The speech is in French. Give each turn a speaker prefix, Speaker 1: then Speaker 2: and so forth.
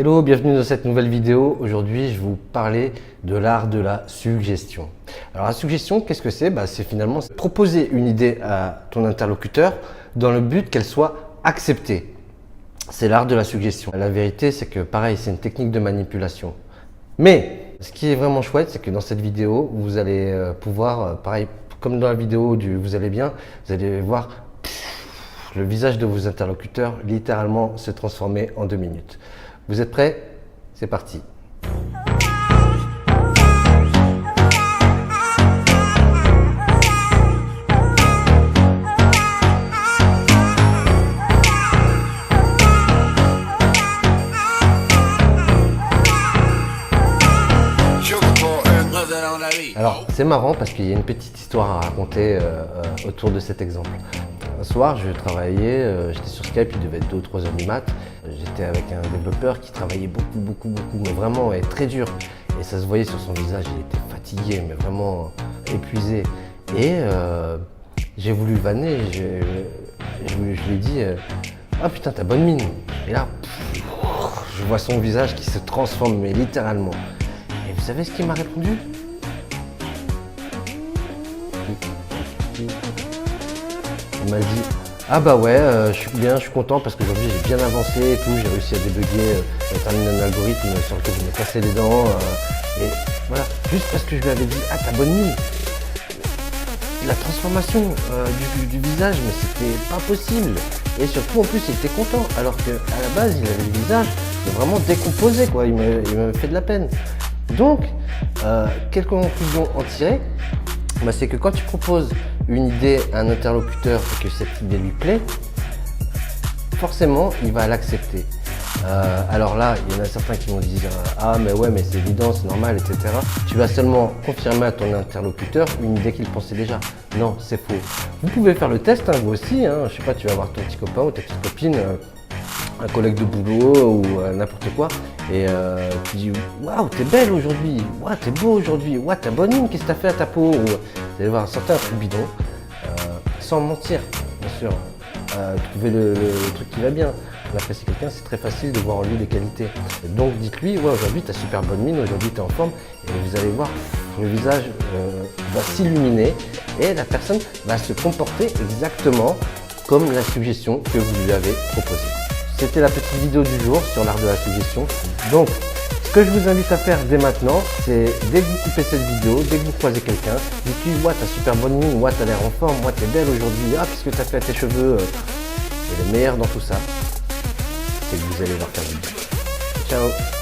Speaker 1: Hello, bienvenue dans cette nouvelle vidéo. Aujourd'hui, je vais vous parler de l'art de la suggestion. Alors la suggestion, qu'est-ce que c'est? C'est finalement proposer une idée à ton interlocuteur dans le but qu'elle soit acceptée. C'est l'art de la suggestion. La vérité, c'est que pareil, c'est une technique de manipulation. Mais ce qui est vraiment chouette, c'est que dans cette vidéo, vous allez pouvoir, pareil, comme dans la vidéo du Vous allez bien, vous allez voir le visage de vos interlocuteurs littéralement se transformer en 2 minutes. Vous êtes prêts? C'est parti. Alors, c'est marrant parce qu'il y a une petite histoire à raconter autour de cet exemple. Un soir, je travaillais, j'étais sur Skype, il devait être 2 ou 3 heures du mat. J'étais avec un développeur qui travaillait beaucoup, mais vraiment très dur. Et ça se voyait sur son visage, il était fatigué, mais vraiment épuisé. Et j'ai voulu vanner, je lui ai dit ah putain, t'as bonne mine. Et là, je vois son visage qui se transforme, mais littéralement. Et vous savez ce qu'il m'a répondu? Il m'a dit ah bah ouais, je suis content parce qu'aujourd'hui j'ai bien avancé et tout, j'ai réussi à débugger un algorithme sur lequel je me cassais les dents et voilà, juste parce que je lui avais dit ah t'as bonne mine. La transformation du visage, mais c'était pas possible. Et surtout en plus il était content alors qu'à la base il avait le visage vraiment décomposé quoi, il m'avait fait de la peine. Donc, quelle conclusion en tirer? C'est que quand tu proposes une idée à un interlocuteur et que cette idée lui plaît, forcément il va l'accepter. Alors là, il y en a certains qui vont dire ah mais ouais mais c'est évident, c'est normal, etc. Tu vas seulement confirmer à ton interlocuteur une idée qu'il pensait déjà. Non, c'est faux. Vous pouvez faire le test, vous aussi, je sais pas, tu vas voir ton petit copain ou ta petite copine, un collègue de boulot ou n'importe quoi, et tu dis waouh t'es belle aujourd'hui, waouh t'es beau aujourd'hui, waouh t'as bonne mine, qu'est-ce que t'as fait à ta peau, ou vous allez voir certains trucs bidons, sans mentir bien sûr, trouver le truc qui va bien. On apprécie quelqu'un, c'est très facile de voir en lui des qualités. Donc dites-lui ouais aujourd'hui t'as super bonne mine, aujourd'hui t'es en forme, et vous allez voir le visage va s'illuminer et la personne va se comporter exactement comme la suggestion que vous lui avez proposée. C'était la petite vidéo du jour sur l'art de la suggestion. Donc, ce que je vous invite à faire dès maintenant, c'est dès que vous coupez cette vidéo, dès que vous croisez quelqu'un, dites-lui ouais, t'as super bonne mine, ouais, t'as l'air en forme, ouais, t'es belle aujourd'hui, ah, qu'est-ce que t'as fait à tes cheveux. Et le meilleur dans tout ça, c'est que vous allez leur faire du bien. Ciao.